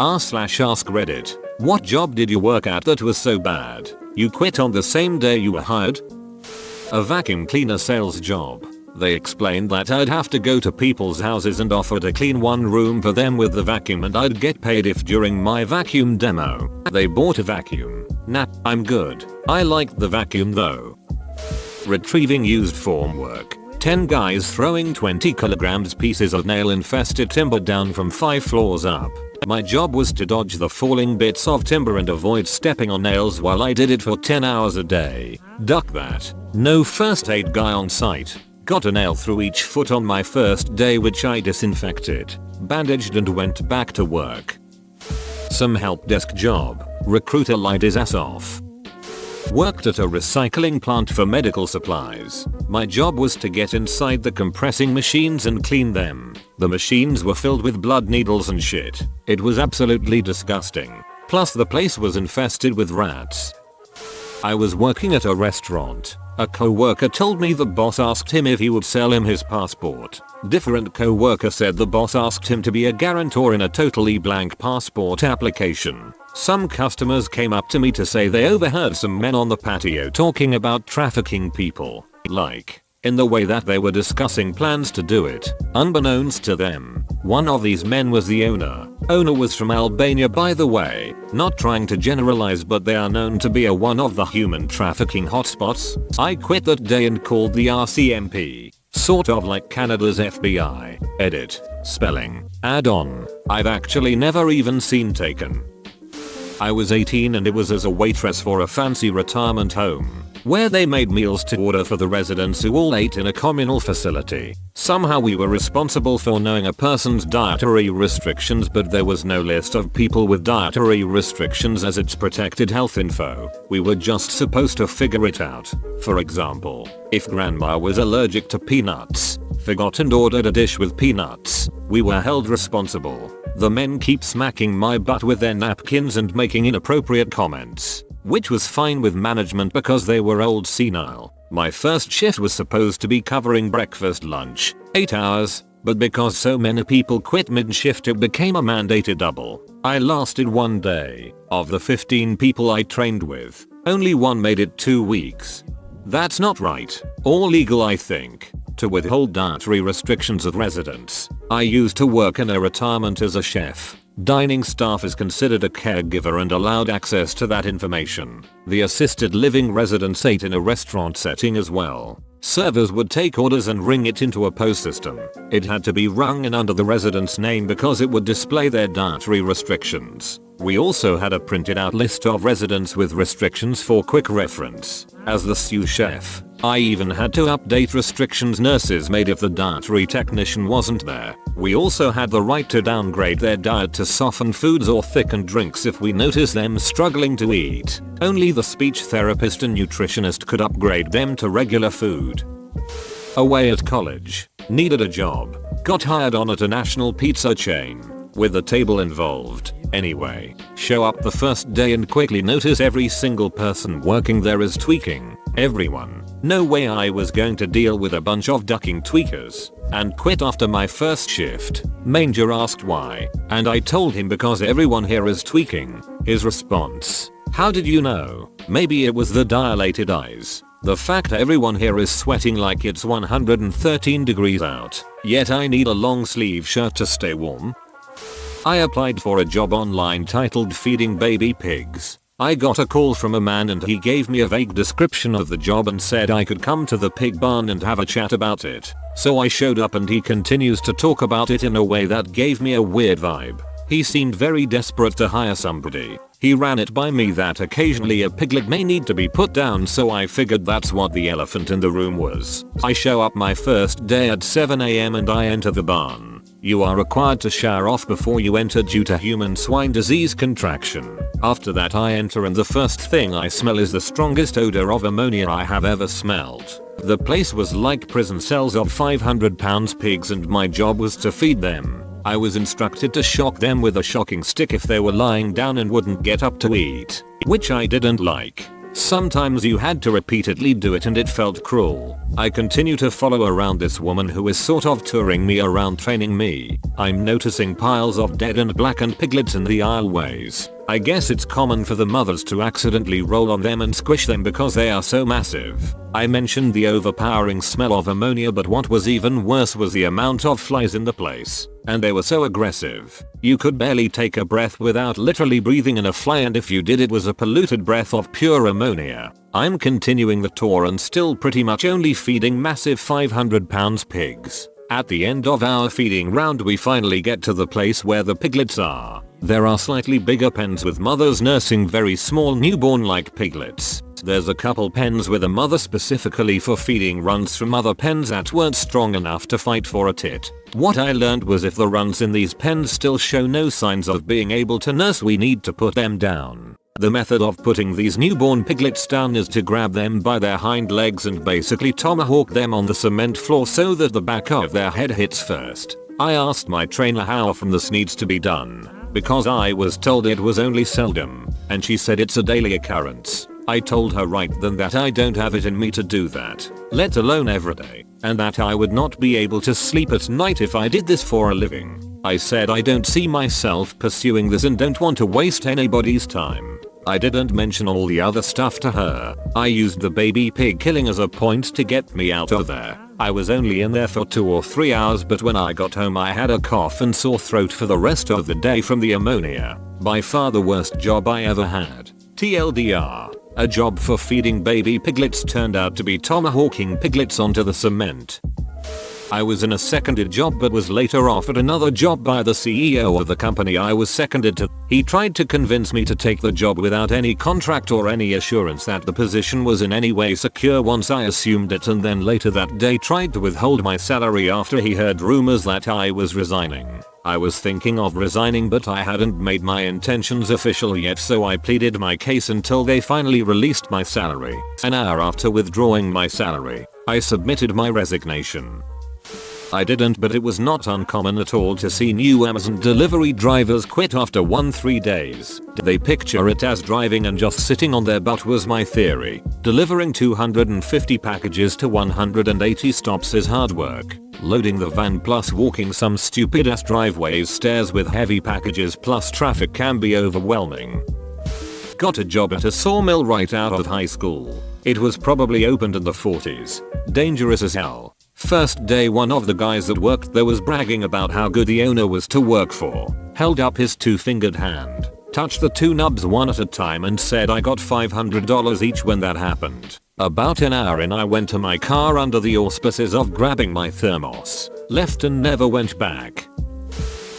r/AskReddit. What job did you work at that was so bad you quit on the same day you were hired? A vacuum cleaner sales job. They explained that I'd have to go to people's houses and offer to clean one room for them with the vacuum and I'd get paid if during my vacuum demo they bought a vacuum. Nah, I'm good. I liked the vacuum though. Retrieving used formwork. 10 guys throwing 20 kilograms pieces of nail infested timber down from 5 floors up. My job was to dodge the falling bits of timber and avoid stepping on nails while I did it for 10 hours a day. Duck that. No first aid guy on site. Got a nail through each foot on my first day which I disinfected, bandaged and went back to work. Some help desk job. Recruiter lied his ass off. Worked at a recycling plant for medical supplies. My job was to get inside the compressing machines and clean them. The machines were filled with blood needles and shit. It was absolutely disgusting. Plus the place was infested with rats. I was working at a restaurant. A co-worker told me the boss asked him if he would sell him his passport. Different co-worker said the boss asked him to be a guarantor in a totally blank passport application. Some customers came up to me to say they overheard some men on the patio talking about trafficking people, like, in the way that they were discussing plans to do it, unbeknownst to them. One of these men was the owner. Owner was from Albania by the way, not trying to generalize but they are known to be one of the human trafficking hotspots. I quit that day and called the RCMP, sort of like Canada's FBI. Edit. Spelling. Add-on. I've actually never even seen Taken. I was 18 and it was as a waitress for a fancy retirement home, where they made meals to order for the residents who all ate in a communal facility. Somehow we were responsible for knowing a person's dietary restrictions but there was no list of people with dietary restrictions as it's protected health info. We were just supposed to figure it out. For example, if grandma was allergic to peanuts, forgot and ordered a dish with peanuts, we were held responsible. The men keep smacking my butt with their napkins and making inappropriate comments, which was fine with management because they were old senile. My first shift was supposed to be covering breakfast lunch, 8 hours, but because so many people quit mid-shift it became a mandated double. I lasted 1 day. Of the 15 people I trained with, only one made it 2 weeks. That's not right, or legal I think, to withhold dietary restrictions of residents. I used to work in a retirement as a chef. Dining staff is considered a caregiver and allowed access to that information. The assisted living residents ate in a restaurant setting as well. Servers would take orders and ring it into a POS system. It had to be rung in under the resident's name because it would display their dietary restrictions. We also had a printed out list of residents with restrictions for quick reference. As the sous chef, I even had to update restrictions nurses made if the dietary technician wasn't there. We also had the right to downgrade their diet to soften foods or thicken drinks if we noticed them struggling to eat. Only the speech therapist and nutritionist could upgrade them to regular food. Away at college. Needed a job. Got hired on at a national pizza chain. With a table involved. Anyway, show up the first day and quickly notice every single person working there is tweaking. Everyone. No way I was going to deal with a bunch of ducking tweakers. And quit after my first shift. Manger asked why, and I told him because everyone here is tweaking. His response: how did you know? Maybe it was the dilated eyes. The fact everyone here is sweating like it's 113 degrees out. Yet I need a long sleeve shirt to stay warm. I applied for a job online titled feeding baby pigs. I got a call from a man and he gave me a vague description of the job and said I could come to the pig barn and have a chat about it. So I showed up and he continues to talk about it in a way that gave me a weird vibe. He seemed very desperate to hire somebody. He ran it by me that occasionally a piglet may need to be put down, so I figured that's what the elephant in the room was. I show up my first day at 7 AM and I enter the barn. You are required to shower off before you enter due to human swine disease contraction. After that I enter and the first thing I smell is the strongest odor of ammonia I have ever smelled. The place was like prison cells of 500-pound pigs and my job was to feed them. I was instructed to shock them with a shocking stick if they were lying down and wouldn't get up to eat, which I didn't like. Sometimes you had to repeatedly do it and it felt cruel. I continue to follow around this woman who is sort of touring me around training me. I'm noticing piles of dead and blackened piglets in the aisleways. I guess it's common for the mothers to accidentally roll on them and squish them because they are so massive. I mentioned the overpowering smell of ammonia, but what was even worse was the amount of flies in the place. And they were so aggressive. You could barely take a breath without literally breathing in a fly, and if you did, it was a polluted breath of pure ammonia. I'm continuing the tour and still pretty much only feeding massive 500-pound pigs. At the end of our feeding round, we finally get to the place where the piglets are. There are slightly bigger pens with mothers nursing very small newborn-like piglets. There's a couple pens with a mother specifically for feeding runs from other pens that weren't strong enough to fight for a tit. What I learned was if the runs in these pens still show no signs of being able to nurse, we need to put them down. The method of putting these newborn piglets down is to grab them by their hind legs and basically tomahawk them on the cement floor so that the back of their head hits first. I asked my trainer how often this needs to be done, because I was told it was only seldom, and she said it's a daily occurrence. I told her right then that I don't have it in me to do that, let alone every day, and that I would not be able to sleep at night if I did this for a living. I said I don't see myself pursuing this and don't want to waste anybody's time. I didn't mention all the other stuff to her. I used the baby pig killing as a point to get me out of there. I was only in there for 2 or 3 hours, but when I got home I had a cough and sore throat for the rest of the day from the ammonia. By far the worst job I ever had. TLDR. A job for feeding baby piglets turned out to be tomahawking piglets onto the cement. I was in a seconded job but was later offered another job by the CEO of the company I was seconded to. He tried to convince me to take the job without any contract or any assurance that the position was in any way secure once I assumed it, and then later that day tried to withhold my salary after he heard rumors that I was resigning. I was thinking of resigning, but I hadn't made my intentions official yet, so I pleaded my case until they finally released my salary. An hour after withdrawing my salary, I submitted my resignation. I didn't, but it was not uncommon at all to see new Amazon delivery drivers quit after 3 days. They picture it as driving and just sitting on their butt was my theory. Delivering 250 packages to 180 stops is hard work. Loading the van plus walking some stupid ass driveways stairs with heavy packages plus traffic can be overwhelming. Got a job at a sawmill right out of high school. It was probably opened in the 40s. Dangerous as hell. First day, one of the guys that worked there was bragging about how good the owner was to work for. Held up his 2-fingered hand, touched the 2 nubs one at a time and said I got $500 each when that happened. About an hour in I went to my car under the auspices of grabbing my thermos, left and never went back.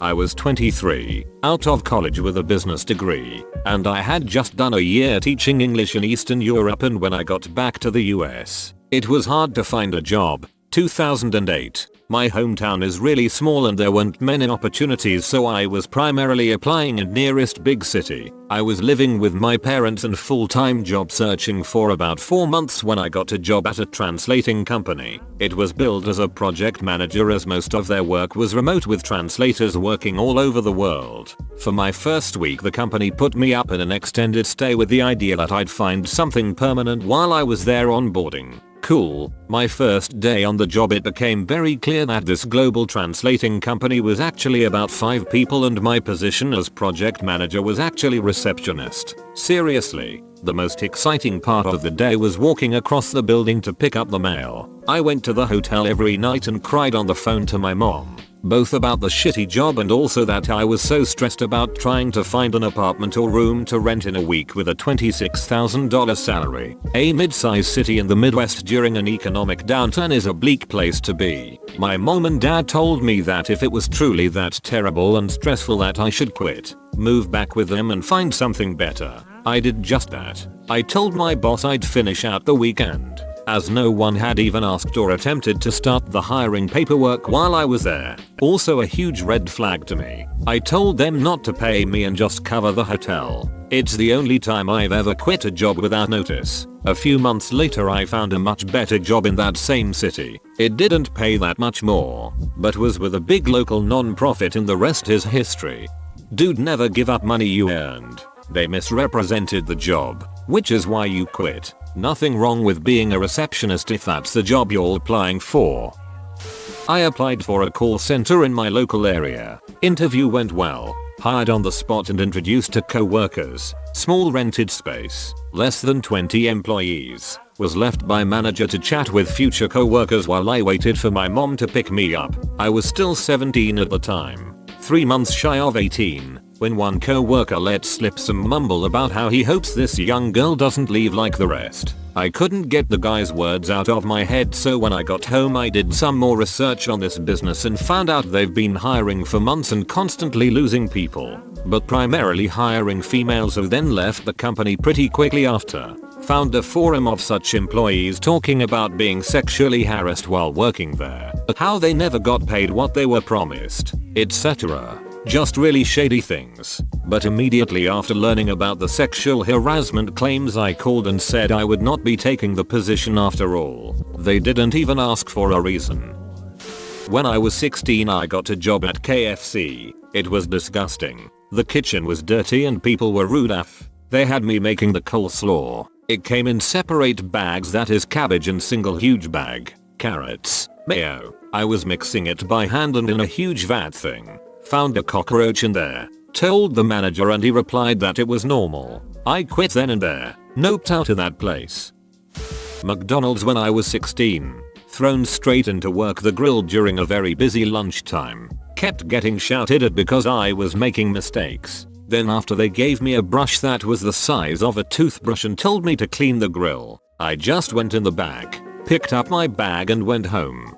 I was 23, out of college with a business degree, and I had just done a year teaching English in Eastern Europe, and when I got back to the US, it was hard to find a job. 2008. My hometown is really small and there weren't many opportunities, so I was primarily applying in nearest big city. I was living with my parents and full-time job searching for about 4 months when I got a job at a translating company. It was billed as a project manager as most of their work was remote with translators working all over the world. For my first week the company put me up in an extended stay with the idea that I'd find something permanent while I was there onboarding. Cool. My first day on the job it became very clear that this global translating company was actually about 5 people and my position as project manager was actually receptionist. Seriously, the most exciting part of the day was walking across the building to pick up the mail. I went to the hotel every night and cried on the phone to my mom, both about the shitty job and also that I was so stressed about trying to find an apartment or room to rent in a week with a $26,000 salary. A mid-sized city in the Midwest during an economic downturn is a bleak place to be. My mom and dad told me that if it was truly that terrible and stressful that I should quit, move back with them and find something better. I did just that. I told my boss I'd finish out the weekend, as no one had even asked or attempted to start the hiring paperwork while I was there. Also a huge red flag to me. I told them not to pay me and just cover the hotel. It's the only time I've ever quit a job without notice. A few months later I found a much better job in that same city. It didn't pay that much more, but was with a big local non-profit and the rest is history. Dude, never give up money you earned. They misrepresented the job. which is why you quit. Nothing wrong with being a receptionist if that's the job you're applying for. I applied for a call center in my local area. Interview went well. Hired on the spot and introduced to co-workers. Small rented space. Less than 20 employees. Was left by manager to chat with future co-workers while I waited for my mom to pick me up. I was still 17 at the time. 3 months shy of 18. When one co-worker let slip some mumble about how he hopes this young girl doesn't leave like the rest. I couldn't get the guy's words out of my head, so when I got home I did some more research on this business and found out they've been hiring for months and constantly losing people, but primarily hiring females who then left the company pretty quickly after. Found a forum of such employees talking about being sexually harassed while working there, how they never got paid what they were promised, etc. Just really shady things. But immediately after learning about the sexual harassment claims, I called and said I would not be taking the position after all. They didn't even ask for a reason. When I was 16 I got a job at KFC. It was disgusting. The kitchen was dirty and people were rude af. They had me making the coleslaw. It came in separate bags, that is cabbage in single huge bag, carrots, mayo. I was mixing it by hand and in a huge vat thing. Found a cockroach in there. Told the manager and he replied that it was normal. I quit then and there. Noped out of that place. McDonald's when I was 16. Thrown straight into work the grill during a very busy lunchtime. Kept getting shouted at because I was making mistakes. Then after they gave me a brush that was the size of a toothbrush and told me to clean the grill, I just went in the back, picked up my bag and went home.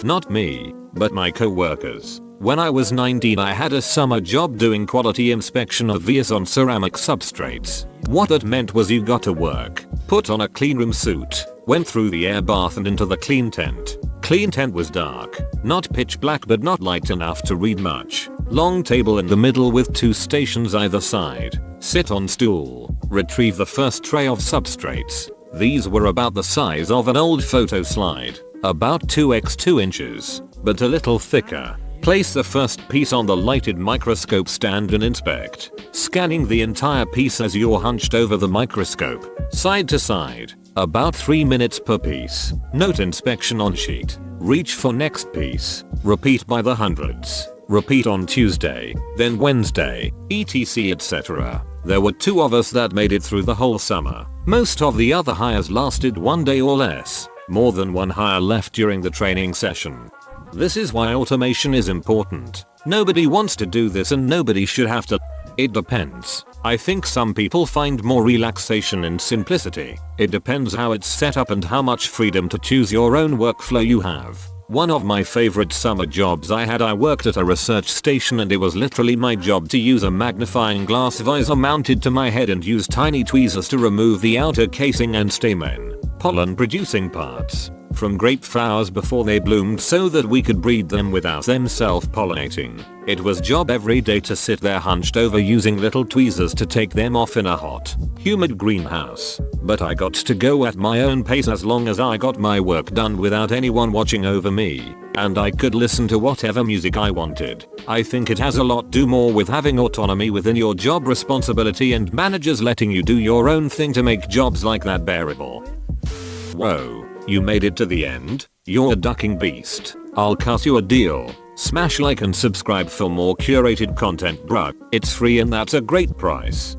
Not me, but my co-workers. When I was 19 I had a summer job doing quality inspection of vias on ceramic substrates. What that meant was you got to work, put on a cleanroom suit, went through the air bath and into the clean tent. Clean tent was dark, not pitch black but not light enough to read much. Long table in the middle with 2 stations either side. Sit on stool, retrieve the first tray of substrates. These were about the size of an old photo slide, about 2x2 inches, but a little thicker. Place the first piece on the lighted microscope stand and inspect, scanning the entire piece as you're hunched over the microscope, side to side, about 3 minutes per piece. Note inspection on sheet. Reach for next piece. Repeat by the hundreds. Repeat on Tuesday, then Wednesday, etc etc. There were 2 of us that made it through the whole summer. Most of the other hires lasted 1 day or less. More than 1 hire left during the training session. This is why automation is important. Nobody wants to do this and nobody should have to. It depends. I think some people find more relaxation in simplicity. It depends how it's set up and how much freedom to choose your own workflow you have. One of my favorite summer jobs I worked at a research station and it was literally my job to use a magnifying glass visor mounted to my head and use tiny tweezers to remove the outer casing and stamen, pollen producing parts, from grape flowers before they bloomed so that we could breed them without them self-pollinating. It was job every day to sit there hunched over using little tweezers to take them off in a hot, humid greenhouse. But I got to go at my own pace as long as I got my work done without anyone watching over me. And I could listen to whatever music I wanted. I think it has a lot to do more with having autonomy within your job responsibility and managers letting you do your own thing to make jobs like that bearable. Whoa. You made it to the end? You're a ducking beast. I'll cut you a deal. Smash like and subscribe for more curated content, bruh. It's free and that's a great price.